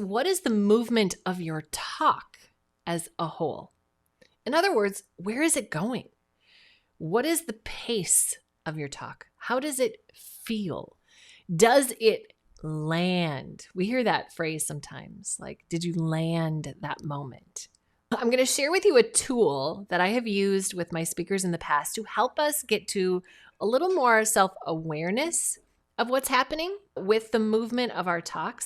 What is the movement of your talk as a whole? In other words, where is it going? What is the pace of your talk? How does it feel? Does it land? We hear that phrase sometimes, like, did you land that moment? I'm going to share with you a tool that I have used with my speakers in the past to help us get to a little more self-awareness of what's happening with the movement of our talks.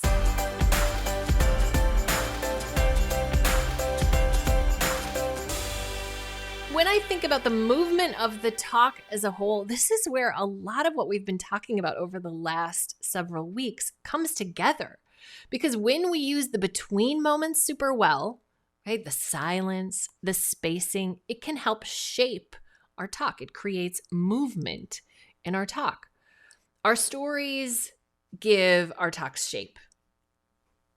When I think about the movement of the talk as a whole, this is where a lot of what we've been talking about over the last several weeks comes together. Because when we use the between moments super well, right, the silence, the spacing, it can help shape our talk. It creates movement in our talk. Our stories give our talks shape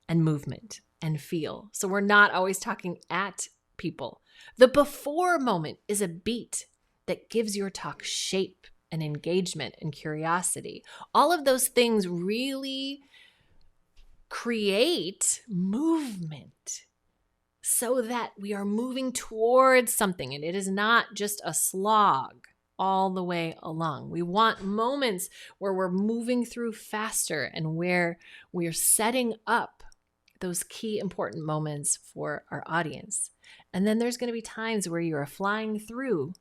and movement and feel. So we're not always talking at people. The before moment is a beat that gives your talk shape and engagement and curiosity. All of those things really create movement so that we are moving towards something and it is not just a slog all the way along. We want moments where we're moving through faster and where we're setting up those key important moments for our audience. And then there's going to be times where you're flying through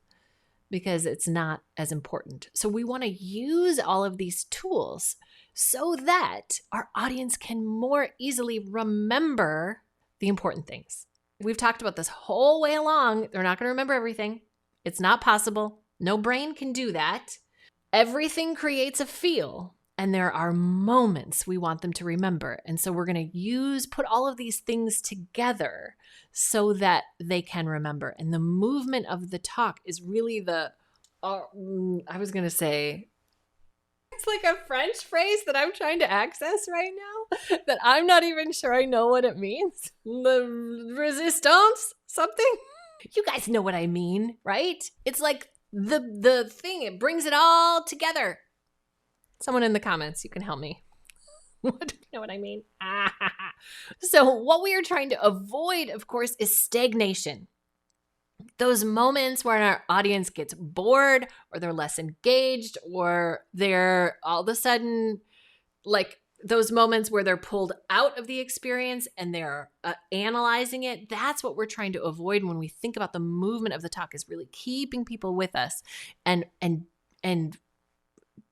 because it's not as important. So we want to use all of these tools so that our audience can more easily remember the important things. We've talked about this whole way along. They're not going to remember everything. It's not possible. No brain can do that. Everything creates a feel. And there are moments we want them to remember. And so we're going to put all of these things together so that they can remember. And the movement of the talk is really I was going to say, it's like a French phrase that I'm trying to access right now that I'm not even sure I know what it means. The resistance, something. You guys know what I mean, right? It's like the thing, it brings it all together. Someone in the comments, you can help me. You know what I mean? So what we are trying to avoid, of course, is stagnation. Those moments where our audience gets bored or they're less engaged or they're all of a sudden like those moments where they're pulled out of the experience and they're analyzing it. That's what we're trying to avoid when we think about the movement of the talk, is really keeping people with us and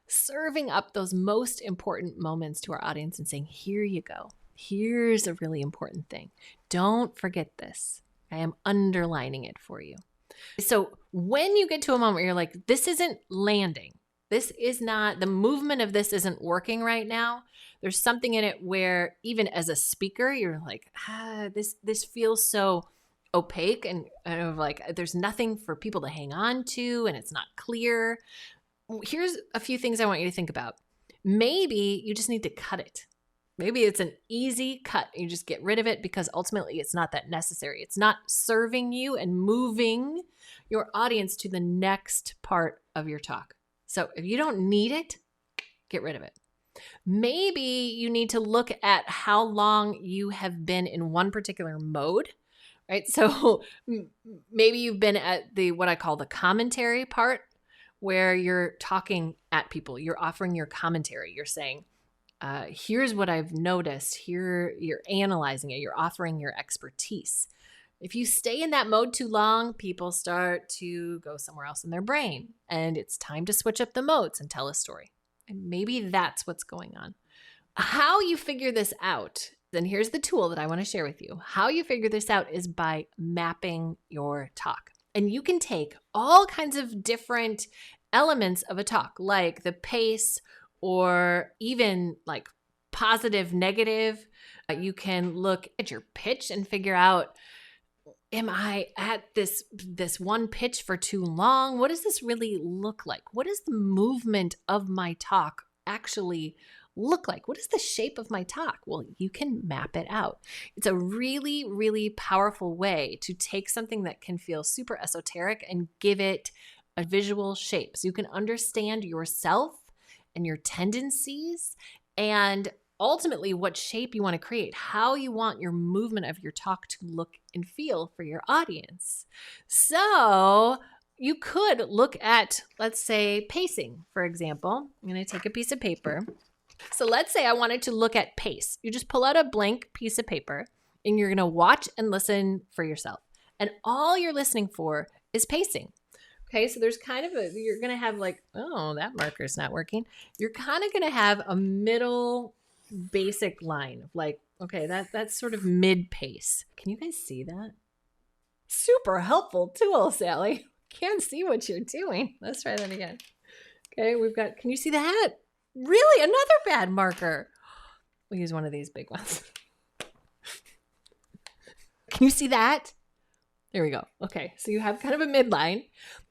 serving up those most important moments to our audience and saying, here you go. Here's a really important thing. Don't forget this. I am underlining it for you. So when you get to a moment where you're like, this isn't landing, this is not, the movement of this isn't working right now. There's something in it where even as a speaker, you're like, this feels so opaque and like there's nothing for people to hang on to and it's not clear. Here's a few things I want you to think about. Maybe you just need to cut it. Maybe it's an easy cut. You just get rid of it because ultimately it's not that necessary. It's not serving you and moving your audience to the next part of your talk. So if you don't need it, get rid of it. Maybe you need to look at how long you have been in one particular mode, right? So maybe you've been at what I call the commentary part, where you're talking at people, you're offering your commentary, you're saying, here's what I've noticed, here you're analyzing it, you're offering your expertise. If you stay in that mode too long, people start to go somewhere else in their brain, and it's time to switch up the modes and tell a story. And maybe that's what's going on. How you figure this out, then here's the tool that I want to share with you. How you figure this out is by mapping your talk. And you can take all kinds of different elements of a talk, like the pace or even like positive, negative. You can look at your pitch and figure out, am I at this one pitch for too long? What does this really look like? What does the movement of my talk actually look like? What is the shape of my talk? Well, you can map it out. It's a really, really powerful way to take something that can feel super esoteric and give it a visual shape so you can understand yourself and your tendencies and ultimately what shape you want to create, how you want your movement of your talk to look and feel for your audience. So you could look at, let's say, pacing, for example. I'm going to take a piece of paper. So let's say I wanted to look at pace. You just pull out a blank piece of paper and you're going to watch and listen for yourself. And all you're listening for is pacing. Okay, so there's kind of you're going to have like, oh, that marker's not working. You're kind of going to have a middle basic line of like, okay, that's sort of mid pace. Can you guys see that? Super helpful tool, Sally. Can't see what you're doing. Let's try that again. Okay, can you see that? Really? Another bad marker. We'll use one of these big ones. Can you see that? There we go. Okay, so you have kind of a midline.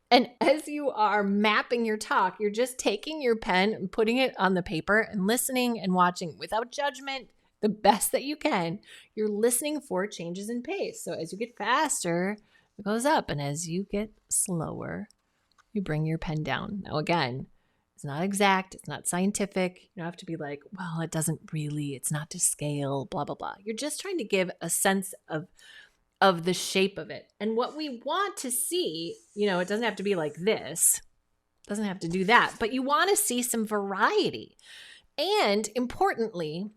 And as you are mapping your talk, you're just taking your pen and putting it on the paper and listening and watching without judgment, the best that you can. You're listening for changes in pace. So as you get faster, it goes up. And as you get slower, you bring your pen down. Now, again, it's not exact. It's not scientific. You don't have to be like, well, it's not to scale, blah, blah, blah. You're just trying to give a sense of the shape of it. And what we want to see, it doesn't have to be like this. It doesn't have to do that. But you want to see some variety. And importantly,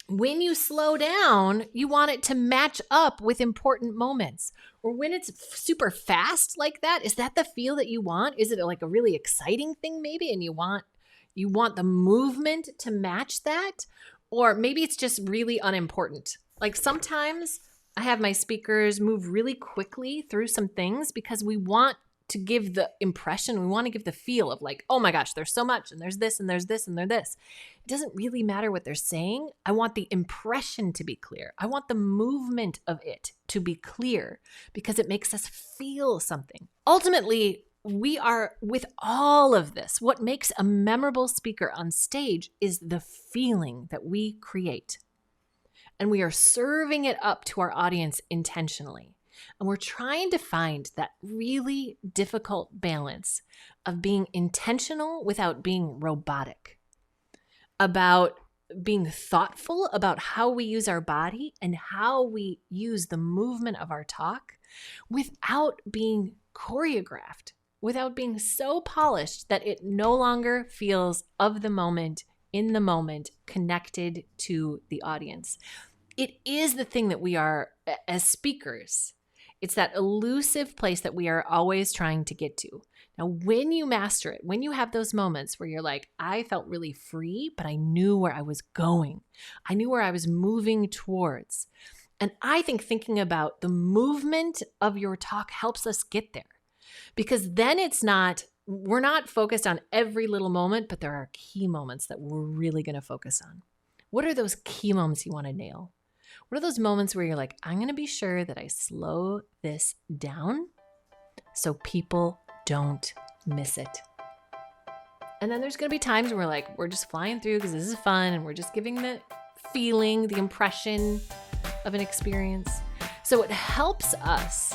when you slow down, you want it to match up with important moments. Or when it's super fast like that, is that the feel that you want? Is it like a really exciting thing maybe and you want the movement to match that? Or maybe it's just really unimportant. Like sometimes I have my speakers move really quickly through some things because we want to give the impression, we want to give the feel of like, oh my gosh, there's so much and there's this and there's this and there's this. It doesn't really matter what they're saying. I want the impression to be clear. I want the movement of it to be clear because it makes us feel something. Ultimately, we are, with all of this, what makes a memorable speaker on stage is the feeling that we create. And we are serving it up to our audience intentionally. And we're trying to find that really difficult balance of being intentional without being robotic, about being thoughtful about how we use our body and how we use the movement of our talk without being choreographed, without being so polished that it no longer feels of the moment, in the moment, connected to the audience. It is the thing that we are as speakers. It's that elusive place that we are always trying to get to. Now, when you master it, when you have those moments where you're like, I felt really free, but I knew where I was going. I knew where I was moving towards. And I think thinking about the movement of your talk helps us get there. Because then we're not focused on every little moment, but there are key moments that we're really going to focus on. What are those key moments you want to nail? What are those moments where you're like, I'm going to be sure that I slow this down so people don't miss it? And then there's going to be times where we're just flying through because this is fun and we're just giving the feeling, the impression of an experience. So it helps us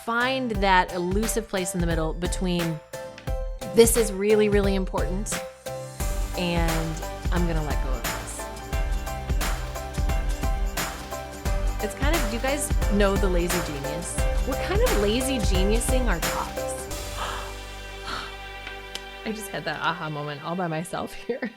find that elusive place in the middle between this is really, really important and I'm going to let go of this. It's kind of, do you guys know the lazy genius? We're kind of lazy geniusing our talks. I just had that aha moment all by myself here.